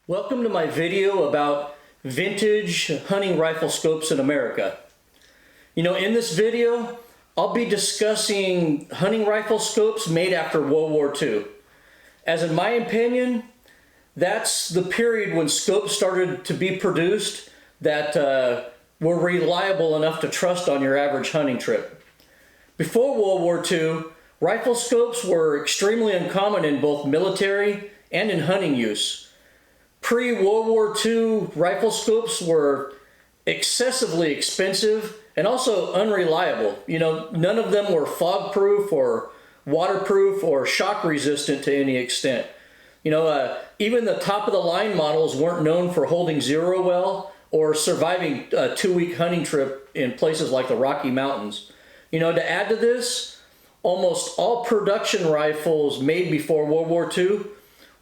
Welcome to my video about vintage hunting rifle scopes in America. In this video, I'll be discussing hunting rifle scopes made after World War II. As in my opinion, that's the period when scopes started to be produced that were reliable enough to trust on your average hunting trip. Before World War II, rifle scopes were extremely uncommon in both military and in hunting use. Pre-World War II rifle scopes were excessively expensive and also unreliable. None of them were fog-proof or waterproof or shock resistant to any extent. Even the top-of-the-line models weren't known for holding zero well or surviving a 2-week hunting trip in places like the Rocky Mountains. To add to this, almost all production rifles made before World War II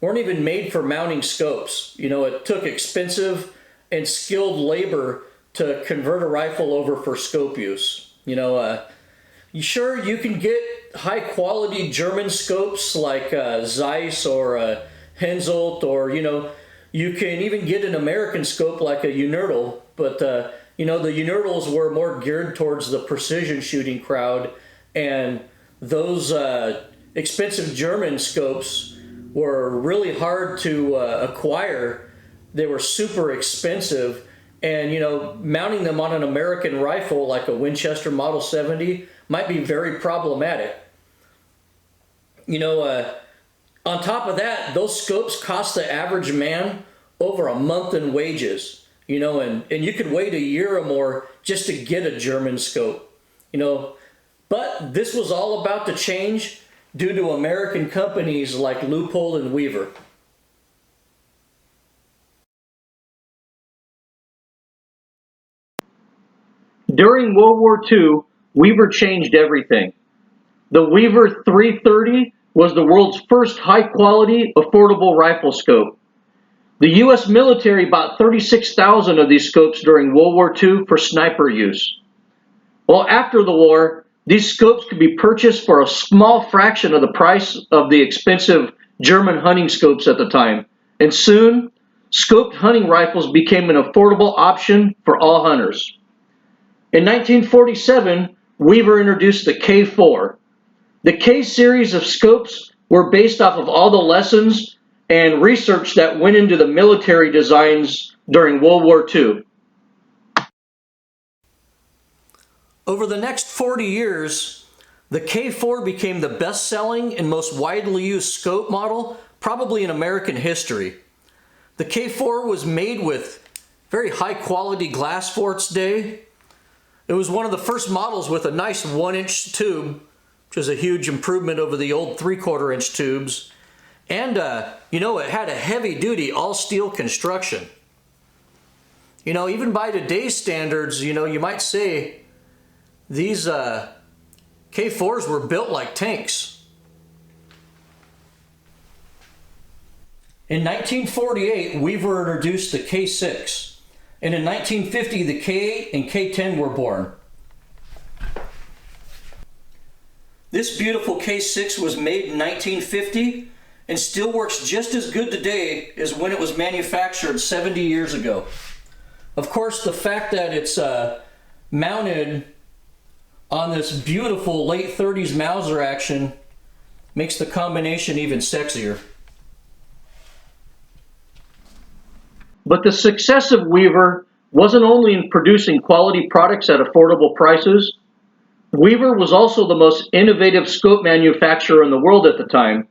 weren't even made for mounting scopes. It took expensive and skilled labor to convert a rifle over for scope use. Sure, you can get high quality German scopes like Zeiss or Hensoldt, or you can even get an American scope like a Unertl, but the Unertls were more geared towards the precision shooting crowd, and those expensive German scopes were really hard to acquire. They were super expensive, and mounting them on an American rifle like a Winchester Model 70 might be very problematic. On top of that, those scopes cost the average man over a month in wages, and you could wait a year or more just to get a German scope, but this was all about to change due to American companies like Lupo and Weaver. During World War II, Weaver changed everything. The Weaver 330 was the world's first high-quality, affordable rifle scope. The U.S. military bought 36,000 of these scopes during World War II for sniper use. Well, after the war, these scopes could be purchased for a small fraction of the price of the expensive German hunting scopes at the time, and soon, scoped hunting rifles became an affordable option for all hunters. In 1947, Weaver introduced the K4. The K series of scopes were based off of all the lessons and research that went into the military designs during World War II. Over the next 40 years, the K4 became the best-selling and most widely used scope model probably in American history. The K4 was made with very high-quality glass for its day. It was one of the first models with a nice 1-inch tube, which is a huge improvement over the old 3/4-inch tubes. And, it had a heavy-duty all-steel construction. Even by today's standards, you might say these K4s were built like tanks. In 1948, Weaver introduced the K6, and in 1950, the K and K10 were born. This beautiful K6 was made in 1950 and still works just as good today as when it was manufactured 70 years ago. Of course, the fact that it's mounted on this beautiful late 30s Mauser action makes the combination even sexier. But the success of Weaver wasn't only in producing quality products at affordable prices. Weaver was also the most innovative scope manufacturer in the world at the time.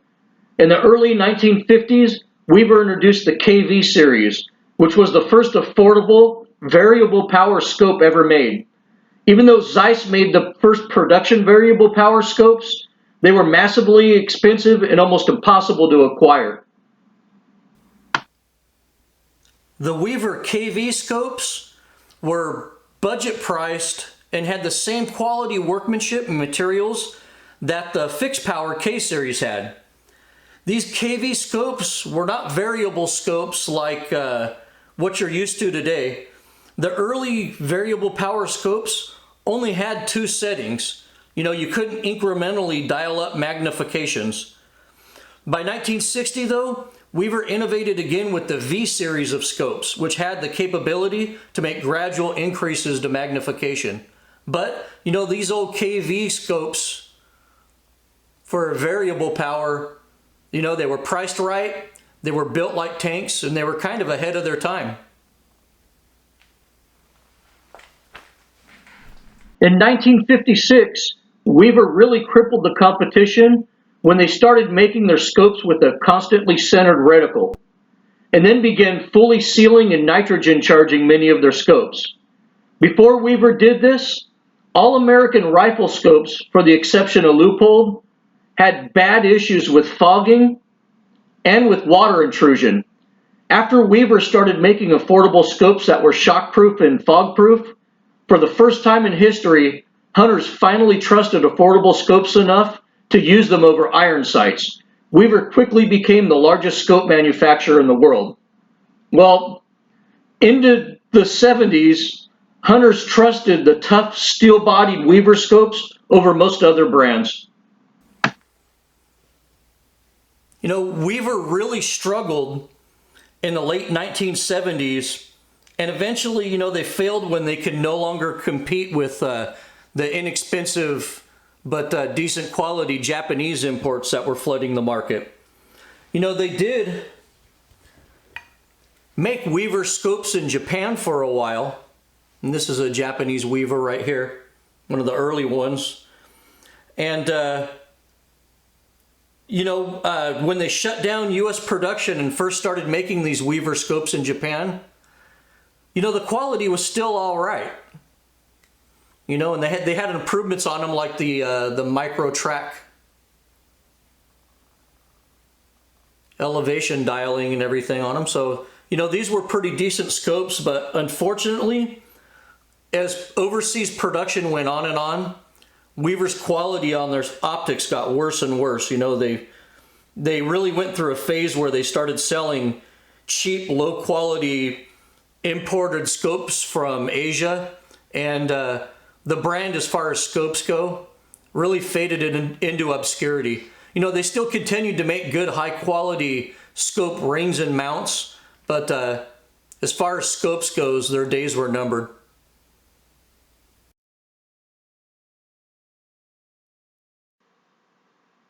In the early 1950s, Weaver introduced the KV series, which was the first affordable, variable power scope ever made. Even though Zeiss made the first production variable power scopes, they were massively expensive and almost impossible to acquire. The Weaver KV scopes were budget priced and had the same quality workmanship and materials that the fixed power K series had. These KV scopes were not variable scopes like what you're used to today. The early variable power scopes only had 2 settings. You couldn't incrementally dial up magnifications. By 1960 though, Weaver innovated again with the V series of scopes, which had the capability to make gradual increases to magnification. But, you know, these old KV scopes for variable power, you know, they were priced right, they were built like tanks, and they were kind of ahead of their time. In 1956, Weaver really crippled the competition when they started making their scopes with a constantly centered reticle, and then began fully sealing and nitrogen charging many of their scopes. Before Weaver did this, all American rifle scopes, for the exception of Lupo, had bad issues with fogging and with water intrusion. After Weaver started making affordable scopes that were shockproof and fog-proof, for the first time in history, hunters finally trusted affordable scopes enough to use them over iron sights. Weaver quickly became the largest scope manufacturer in the world. Well, into the 70s, hunters trusted the tough steel-bodied Weaver scopes over most other brands. You know, Weaver really struggled in the late 1970s, and eventually, you know, they failed when they could no longer compete with the inexpensive but decent quality Japanese imports that were flooding the market. You know, they did make Weaver scopes in Japan for a while, and this is a Japanese Weaver right here, one of the early ones. And you know, when they shut down U.S. production and first started making these Weaver scopes in Japan, you know, the quality was still all right. You know, and they had improvements on them, like the micro track elevation dialing and everything on them. So, you know, these were pretty decent scopes, but unfortunately, as overseas production went on and on, Weaver's quality on their optics got worse and worse. You know, they really went through a phase where they started selling cheap, low quality imported scopes from Asia, and the brand, as far as scopes go, really faded into obscurity. You know, they still continued to make good, high quality scope rings and mounts, but as far as scopes goes, their days were numbered.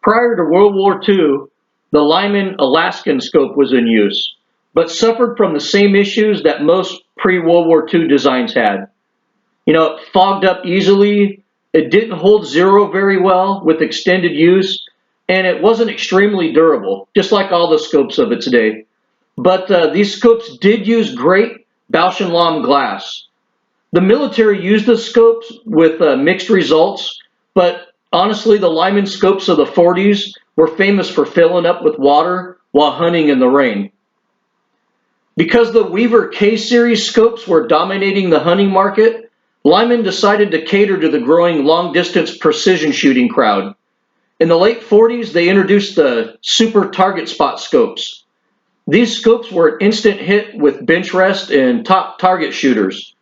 Prior to World War II, the Lyman Alaskan scope was in use, but suffered from the same issues that most pre-World War II designs had. You know, it fogged up easily, it didn't hold zero very well with extended use, and it wasn't extremely durable, just like all the scopes of its day. But these scopes did use great Bausch Lomb glass. The military used the scopes with mixed results, but honestly, the Lyman scopes of the 40s were famous for filling up with water while hunting in the rain. Because the Weaver K-series scopes were dominating the hunting market, Lyman decided to cater to the growing long-distance precision shooting crowd. In the late 40s, they introduced the Super Target Spot scopes. These scopes were an instant hit with bench rest and top target shooters.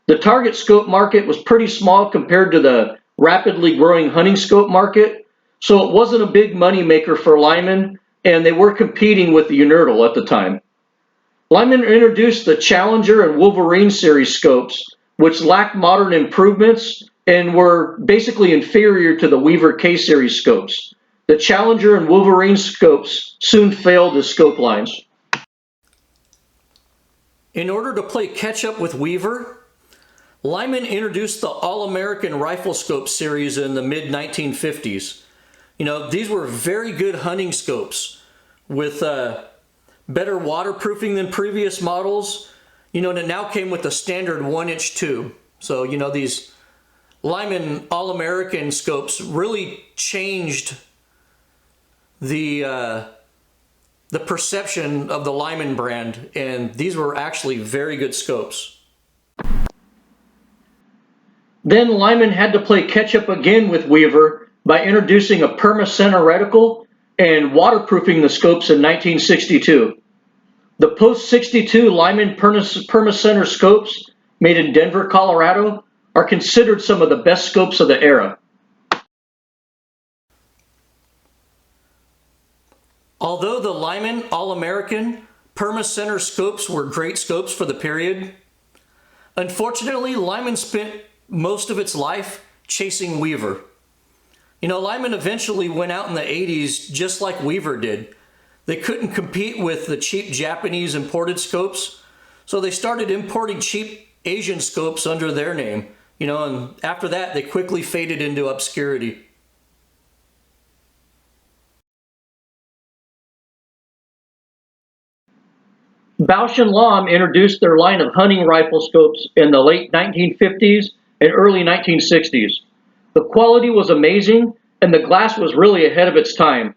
The target scope market was pretty small compared to the rapidly growing hunting scope market, so it wasn't a big money maker for Lyman, and they were competing with the Unertl at the time. Lyman introduced the Challenger and Wolverine series scopes, which lacked modern improvements and were basically inferior to the Weaver K-series scopes. The Challenger and Wolverine scopes soon failed as scope lines. In order to play catch up with Weaver, Lyman introduced the All-American Rifle Scope series in the mid-1950s. You know, these were very good hunting scopes with better waterproofing than previous models. You know, and it now came with a standard 1-inch tube. So, you know, these Lyman All-American scopes really changed the perception of the Lyman brand, and these were actually very good scopes. Then Lyman had to play catch up again with Weaver by introducing a perma-center reticle and waterproofing the scopes in 1962. The post-62 Lyman perma-center scopes, made in Denver, Colorado, are considered some of the best scopes of the era. Although the Lyman All-American Perma-Center scopes were great scopes for the period, unfortunately, Lyman spent most of its life chasing Weaver. You know, Lyman eventually went out in the 80s just like Weaver did. They couldn't compete with the cheap Japanese imported scopes, so they started importing cheap Asian scopes under their name. You know, and after that, they quickly faded into obscurity. Bausch Lomb introduced their line of hunting rifle scopes in the late 1950s and early 1960s. The quality was amazing, and the glass was really ahead of its time.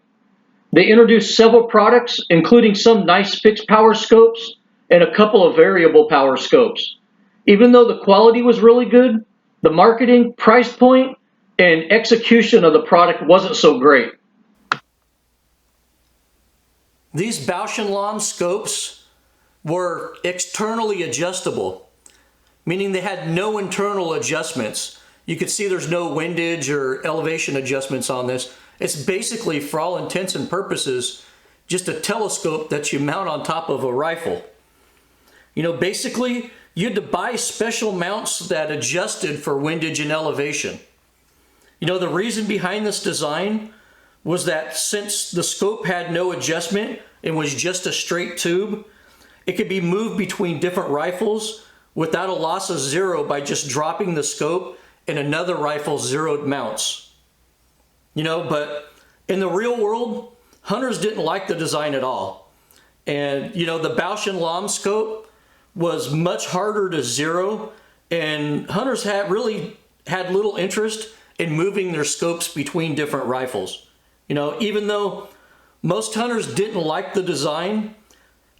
They introduced several products, including some nice fixed power scopes and a couple of variable power scopes. Even though the quality was really good, the marketing, price point, and execution of the product wasn't so great. These Bausch & Lomb scopes were externally adjustable, meaning they had no internal adjustments. You could see there's no windage or elevation adjustments on this. It's basically, for all intents and purposes, just a telescope that you mount on top of a rifle. You know, basically, you had to buy special mounts that adjusted for windage and elevation. You know, the reason behind this design was that since the scope had no adjustment and was just a straight tube, it could be moved between different rifles without a loss of zero by just dropping the scope and another rifle's zeroed mounts. You know, but in the real world, hunters didn't like the design at all. And, you know, the Bausch & Lomb scope was much harder to zero, and hunters really had little interest in moving their scopes between different rifles. You know, even though most hunters didn't like the design,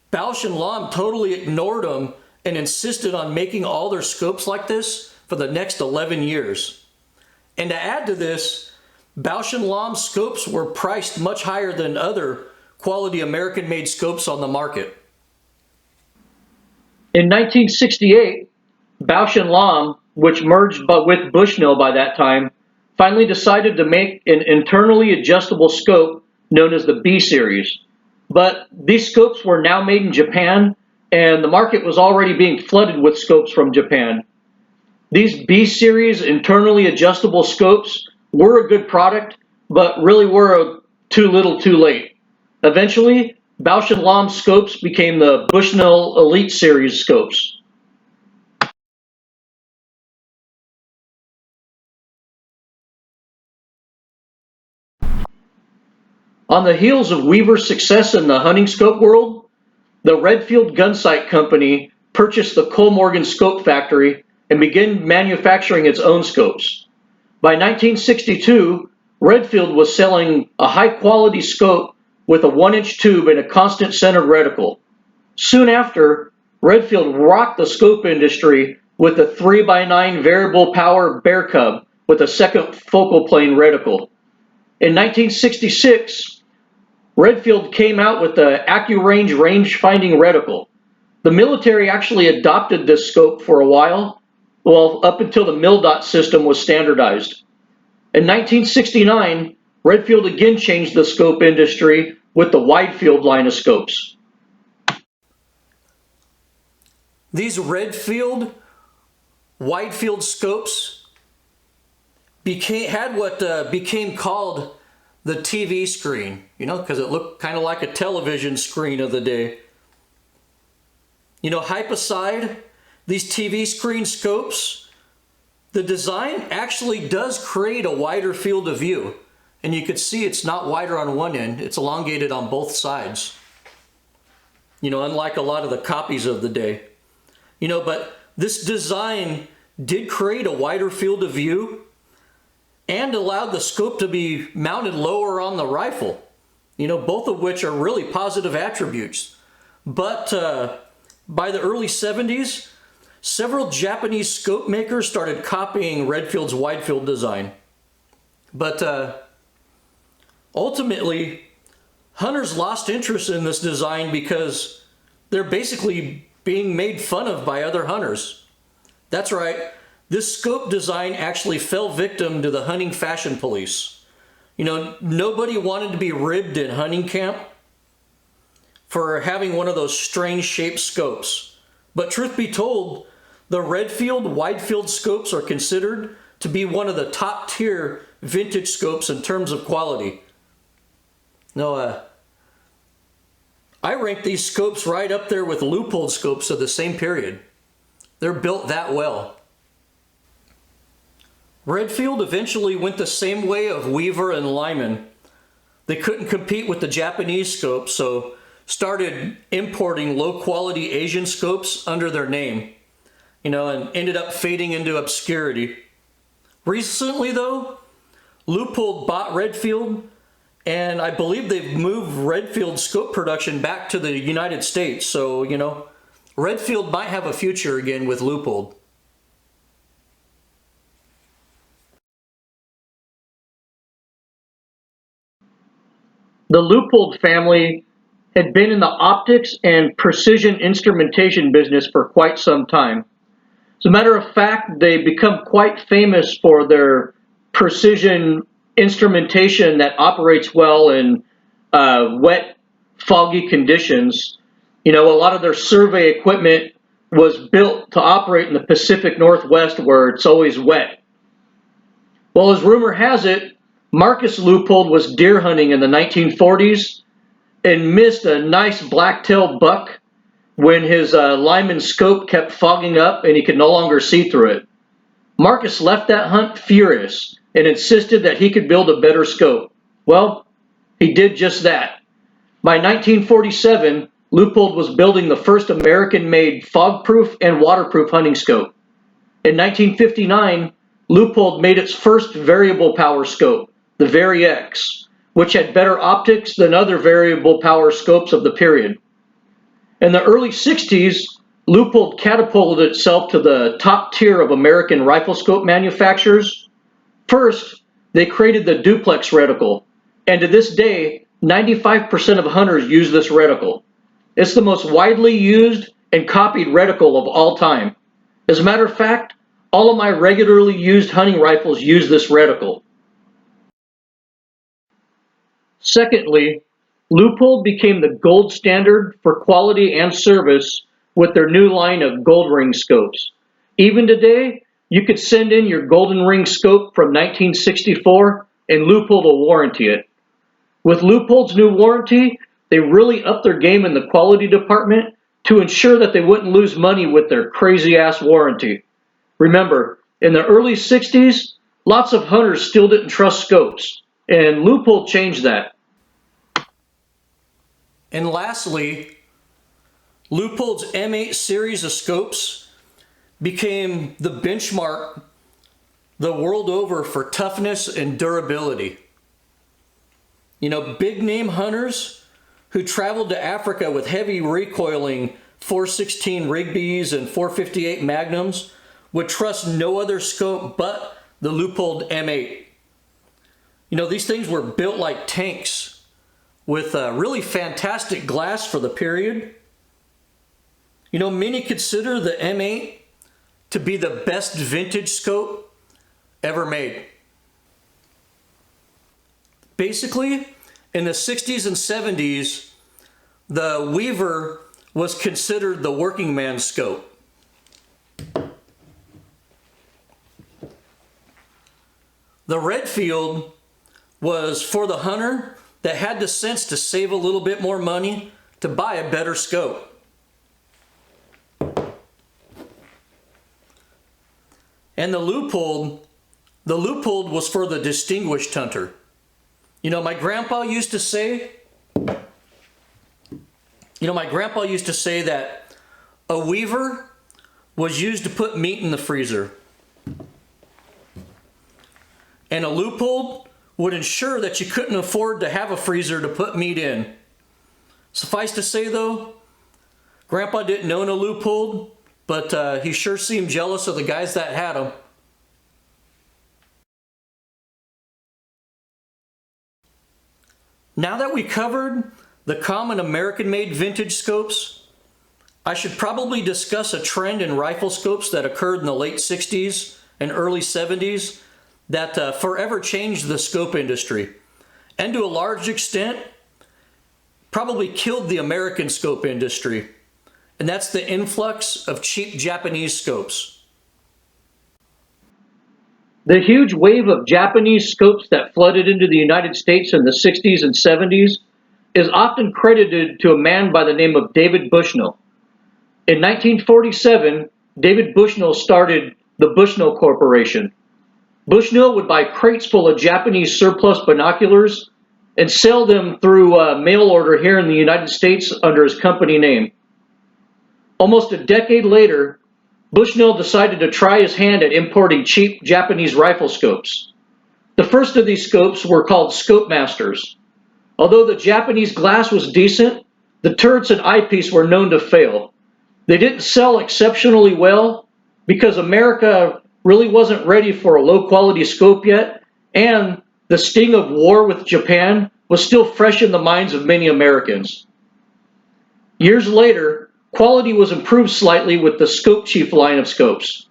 Bausch & Lomb totally ignored them and insisted on making all their scopes like this for the next 11 years. And to add to this, Bausch & Lomb scopes were priced much higher than other quality American-made scopes on the market. In 1968, Bausch & Lomb, which merged with Bushnell by that time, finally decided to make an internally adjustable scope known as the B series. But these scopes were now made in Japan, and the market was already being flooded with scopes from Japan. These B series internally adjustable scopes were a good product, but really were too little too late. Eventually, Bausch & Lomb scopes became the Bushnell Elite series scopes. On the heels of Weaver's success in the hunting scope world, the Redfield Gunsight Company purchased the Kollmorgen Scope Factory and began manufacturing its own scopes. By 1962, Redfield was selling a high-quality scope with a 1-inch tube and a constant centered reticle. Soon after, Redfield rocked the scope industry with a 3x9 variable power Bear Cub with a second focal plane reticle. In 1966, Redfield came out with the AccuRange range-finding reticle. The military actually adopted this scope for a while, well, up until the MilDOT system was standardized. In 1969, Redfield again changed the scope industry with the Widefield line of scopes. These Redfield, Widefield scopes had what became called the TV screen, you know, because it looked kind of like a television screen of the day. You know, hype aside, these TV screen scopes, the design actually does create a wider field of view. And you could see it's not wider on one end, it's elongated on both sides. You know, unlike a lot of the copies of the day. You know, but this design did create a wider field of view and allowed the scope to be mounted lower on the rifle. You know, both of which are really positive attributes. But by the early 70s, several Japanese scope makers started copying Redfield's Widefield design. But ultimately, hunters lost interest in this design because they're basically being made fun of by other hunters. That's right, this scope design actually fell victim to the hunting fashion police. You know, nobody wanted to be ribbed in hunting camp, for having one of those strange shaped scopes. But truth be told, the Redfield wide field scopes are considered to be one of the top tier vintage scopes in terms of quality. Now, I rank these scopes right up there with Lupo scopes of the same period. They're built that well. Redfield eventually went the same way of Weaver and Lyman. They couldn't compete with the Japanese scopes, so started importing low quality Asian scopes under their name, and ended up fading into obscurity. Recently though, Lupo bought Redfield, and I believe they've moved Redfield scope production back to the United States, so Redfield might have a future again with Lupo. The Leupold family had been in the optics and precision instrumentation business for quite some time. As a matter of fact, they become quite famous for their precision instrumentation that operates well in wet, foggy conditions. A lot of their survey equipment was built to operate in the Pacific Northwest where it's always wet. Well, as rumor has it, Marcus Leupold was deer hunting in the 1940s and missed a nice black-tailed buck when his Lyman scope kept fogging up and he could no longer see through it. Marcus left that hunt furious and insisted that he could build a better scope. Well, he did just that. By 1947, Leupold was building the first American-made fog-proof and waterproof hunting scope. In 1959, Leupold made its first variable power scope, the Vari-X, which had better optics than other variable power scopes of the period. In the early 60s, Leupold catapulted itself to the top tier of American rifle scope manufacturers. First, they created the duplex reticle, and to this day, 95% of hunters use this reticle. It's the most widely used and copied reticle of all time. As a matter of fact, all of my regularly used hunting rifles use this reticle. Secondly, Leupold became the gold standard for quality and service with their new line of gold ring scopes. Even today, you could send in your golden ring scope from 1964 and Leupold will warranty it. With Leupold's new warranty, they really upped their game in the quality department to ensure that they wouldn't lose money with their crazy-ass warranty. Remember, in the early 60s, lots of hunters still didn't trust scopes, and Leupold changed that. And lastly, Leupold's M8 series of scopes became the benchmark the world over for toughness and durability. Big name hunters who traveled to Africa with heavy recoiling 416 Rigby's and 458 Magnums would trust no other scope but the Leupold M8. These things were built like tanks with really fantastic glass for the period. Many consider the M8 to be the best vintage scope ever made. Basically, in the 60s and 70s, the Weaver was considered the working man's scope. The Redfield was for the hunter that had the sense to save a little bit more money to buy a better scope. And the Leupold was for the distinguished hunter. My grandpa used to say that a Weaver was used to put meat in the freezer. And a Leupold would ensure that you couldn't afford to have a freezer to put meat in. Suffice to say though, Grandpa didn't own a Leupold, but he sure seemed jealous of the guys that had them. Now that we covered the common American-made vintage scopes, I should probably discuss a trend in rifle scopes that occurred in the late 60s and early 70s that forever changed the scope industry, and to a large extent, probably killed the American scope industry, and that's the influx of cheap Japanese scopes. The huge wave of Japanese scopes that flooded into the United States in the 60s and 70s is often credited to a man by the name of David Bushnell. In 1947, David Bushnell started the Bushnell Corporation. Bushnell would buy crates full of Japanese surplus binoculars and sell them through mail order here in the United States under his company name. Almost a decade later, Bushnell decided to try his hand at importing cheap Japanese rifle scopes. The first of these scopes were called Scope Masters. Although the Japanese glass was decent, the turrets and eyepiece were known to fail. They didn't sell exceptionally well because America really wasn't ready for a low-quality scope yet, and the sting of war with Japan was still fresh in the minds of many Americans. Years later, quality was improved slightly with the Scope Chief line of scopes,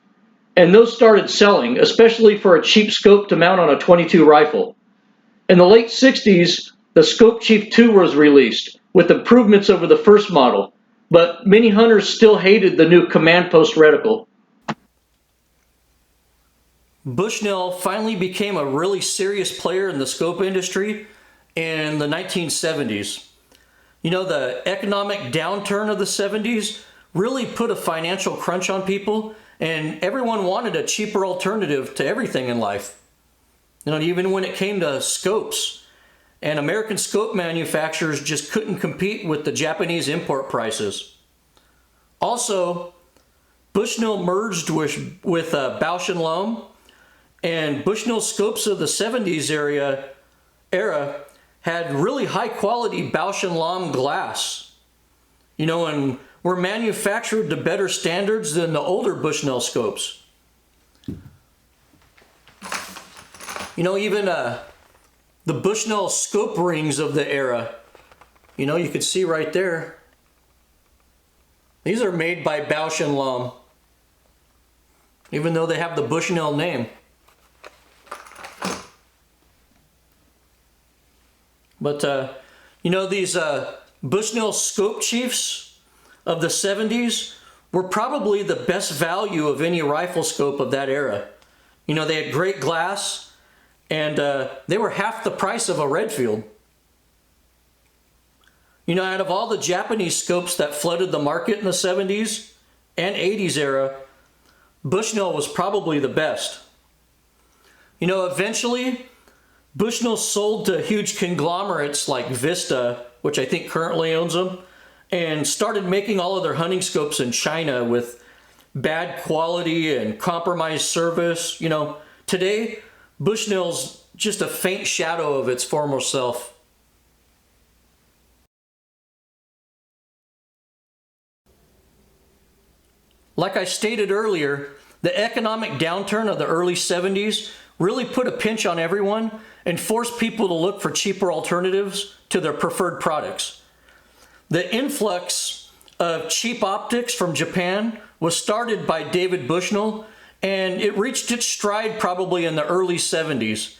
and those started selling, especially for a cheap scope to mount on a .22 rifle. In the late 60s, the Scope Chief 2 was released, with improvements over the first model, but many hunters still hated the new command post reticle. Bushnell finally became a really serious player in the scope industry in the 1970s. You know, the economic downturn of the 70s really put a financial crunch on people, and everyone wanted a cheaper alternative to everything in life. You know, even when it came to scopes. And American scope manufacturers just couldn't compete with the Japanese import prices. Also, Bushnell merged with Bausch Lomb, and Bushnell scopes of the 70s era had really high quality Bausch Lomb glass. You know, and were manufactured to better standards than the older Bushnell scopes. You know, even the Bushnell scope rings of the era, you know, you can see right there. These are made by Bausch Lomb, even though they have the Bushnell name. But, you know, these Bushnell scope chiefs of the 70s were probably the best value of any rifle scope of that era. You know, they had great glass, and they were half the price of a Redfield. You know, out of all the Japanese scopes that flooded the market in the 70s and 80s era, Bushnell was probably the best. You know, eventually, Bushnell sold to huge conglomerates like Vista, which I think currently owns them, and started making all of their hunting scopes in China with bad quality and compromised service. You know, today, Bushnell's just a faint shadow of its former self. Like I stated earlier, the economic downturn of the early 70s really put a pinch on everyone and forced people to look for cheaper alternatives to their preferred products. The influx of cheap optics from Japan was started by David Bushnell, and it reached its stride probably in the early 70s.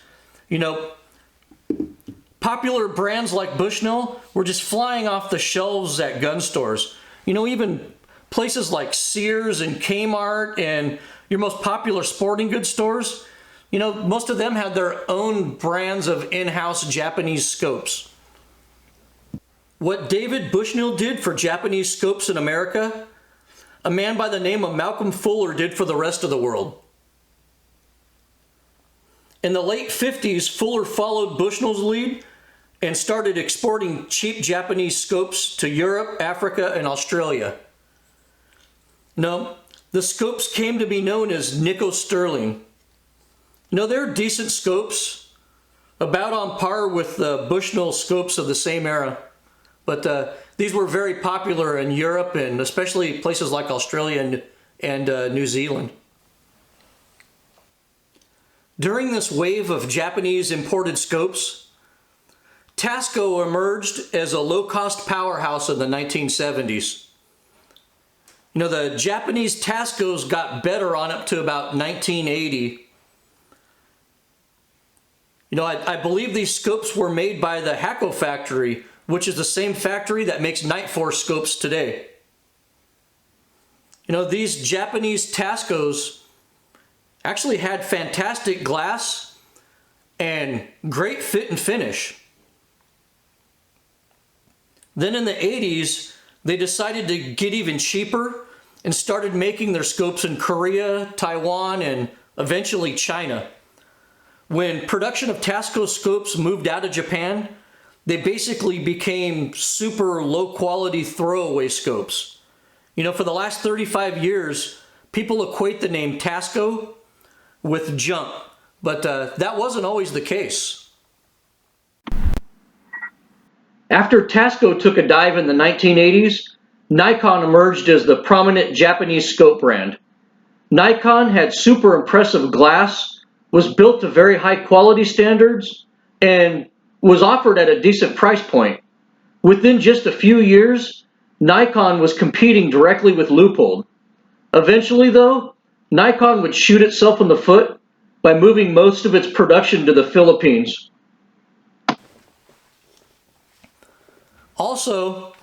You know, popular brands like Bushnell were just flying off the shelves at gun stores. You know, even places like Sears and Kmart and your most popular sporting goods stores, you know, most of them had their own brands of in-house Japanese scopes. What David Bushnell did for Japanese scopes in America, a man by the name of Malcolm Fuller did for the rest of the world. In the late 50s, Fuller followed Bushnell's lead and started exporting cheap Japanese scopes to Europe, Africa, and Australia. No, the scopes came to be known as nickel sterling. You know, they're decent scopes, about on par with the Bushnell scopes of the same era. But these were very popular in Europe and especially places like Australia and New Zealand. During this wave of Japanese imported scopes, Tasco emerged as a low-cost powerhouse in the 1970s. You know, the Japanese Tascos got better on up to about 1980. You know, I believe these scopes were made by the Hakko factory which is the same factory that makes Night Force scopes today. You know, these Japanese Tascos actually had fantastic glass and great fit and finish. Then in the 80s, they decided to get even cheaper and started making their scopes in Korea, Taiwan, and eventually China. When production of Tasco scopes moved out of Japan, they basically became super low quality throwaway scopes. You know, for the last 35 years, people equate the name Tasco with junk, but that wasn't always the case. After Tasco took a dive in the 1980s, Nikon emerged as the prominent Japanese scope brand. Nikon had super impressive glass, was built to very high quality standards, and was offered at a decent price point. Within just a few years, Nikon was competing directly with Lupo. Eventually, though, Nikon would shoot itself in the foot by moving most of its production to the Philippines. Also,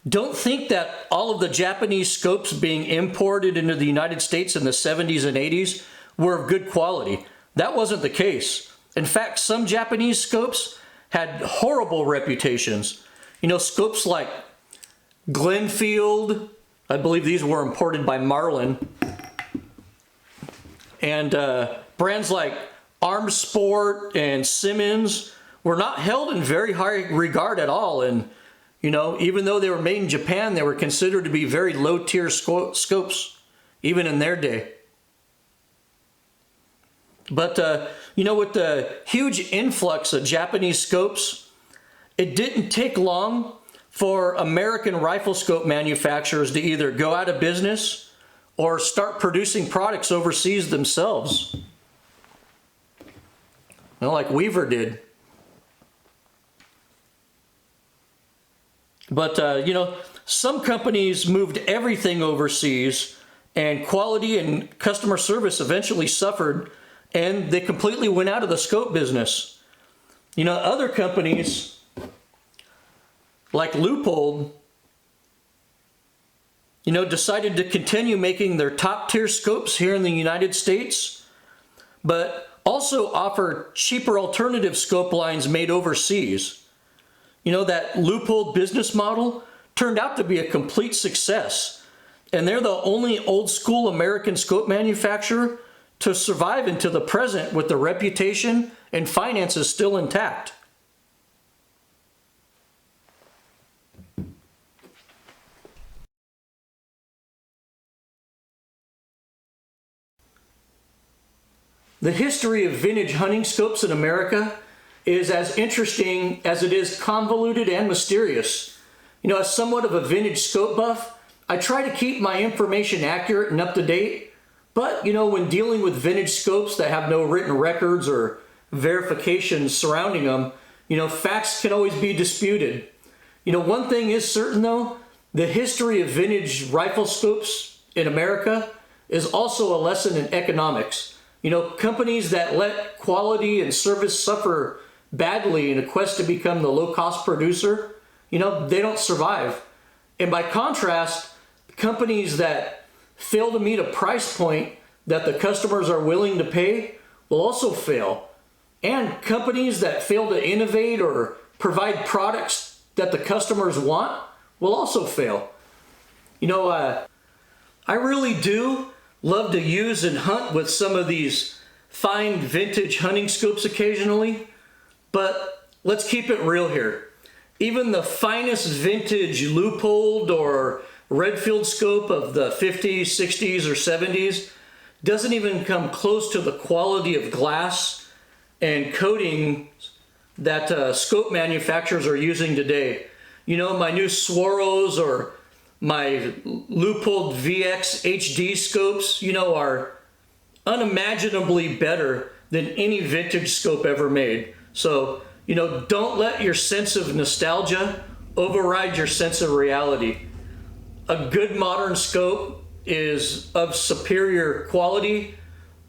don't think that all of the Japanese scopes being imported into the United States in the 70s and 80s were of good quality. That wasn't the case. In fact, some Japanese scopes had horrible reputations. You know, scopes like Glenfield, I believe these were imported by Marlin, and brands like Armsport and Simmons were not held in very high regard at all. And you know, even though they were made in Japan, they were considered to be very low-tier scopes, even in their day. But, you know, with the huge influx of Japanese scopes, it didn't take long for American rifle scope manufacturers to either go out of business or start producing products overseas themselves. You know, like Weaver did. But, you know, some companies moved everything overseas, and quality and customer service eventually suffered, and they completely went out of the scope business. You know, other companies like Lupo, you know, decided to continue making their top tier scopes here in the United States, but also offer cheaper alternative scope lines made overseas. You know, that Lupo business model turned out to be a complete success. And they're the only old school American scope manufacturer to survive into the present with the reputation and finances still intact. The history of vintage hunting scopes in America is as interesting as it is convoluted and mysterious. You know, as somewhat of a vintage scope buff, I try to keep my information accurate and up to date, but you know, when dealing with vintage scopes that have no written records or verifications surrounding them, you know, facts can always be disputed. You know, one thing is certain though, the history of vintage rifle scopes in America is also a lesson in economics. You know, companies that let quality and service suffer badly in a quest to become the low-cost producer, you know, they don't survive. And by contrast, companies that fail to meet a price point that the customers are willing to pay will also fail. And companies that fail to innovate or provide products that the customers want will also fail. You know, I really do love to use and hunt with some of these fine vintage hunting scopes occasionally. But let's keep it real here. Even the finest vintage Leupold or Redfield scope of the 50s, 60s, or 70s doesn't even come close to the quality of glass and coating that scope manufacturers are using today. You know, my new Swaros or my Leupold VX HD scopes, you know, are unimaginably better than any vintage scope ever made. So, you know, don't let your sense of nostalgia override your sense of reality. A good modern scope is of superior quality,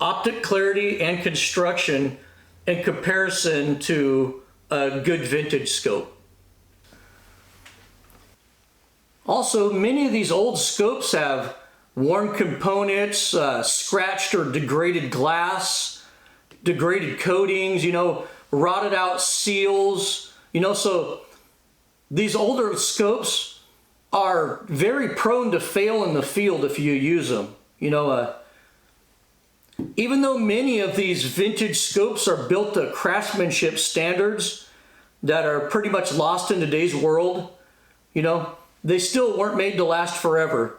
optic clarity, and construction in comparison to a good vintage scope. Also, many of these old scopes have worn components, scratched or degraded glass, degraded coatings, rotted out seals, so these older scopes are very prone to fail in the field if you use them. Even though many of these vintage scopes are built to craftsmanship standards that are pretty much lost in today's world, they still weren't made to last forever.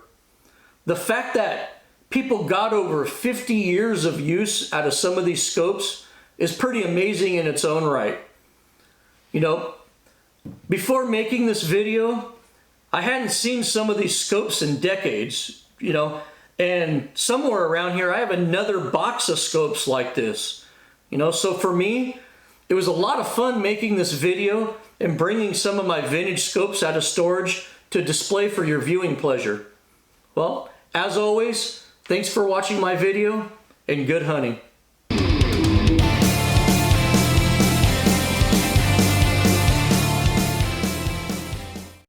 The fact that people got over 50 years of use out of some of these scopes is pretty amazing in its own right. Before making this video, I hadn't seen some of these scopes in decades, and somewhere around here I have another box of scopes like this. So for me, it was a lot of fun making this video and bringing some of my vintage scopes out of storage to display for your viewing pleasure. Well, as always, thanks for watching my video and good hunting.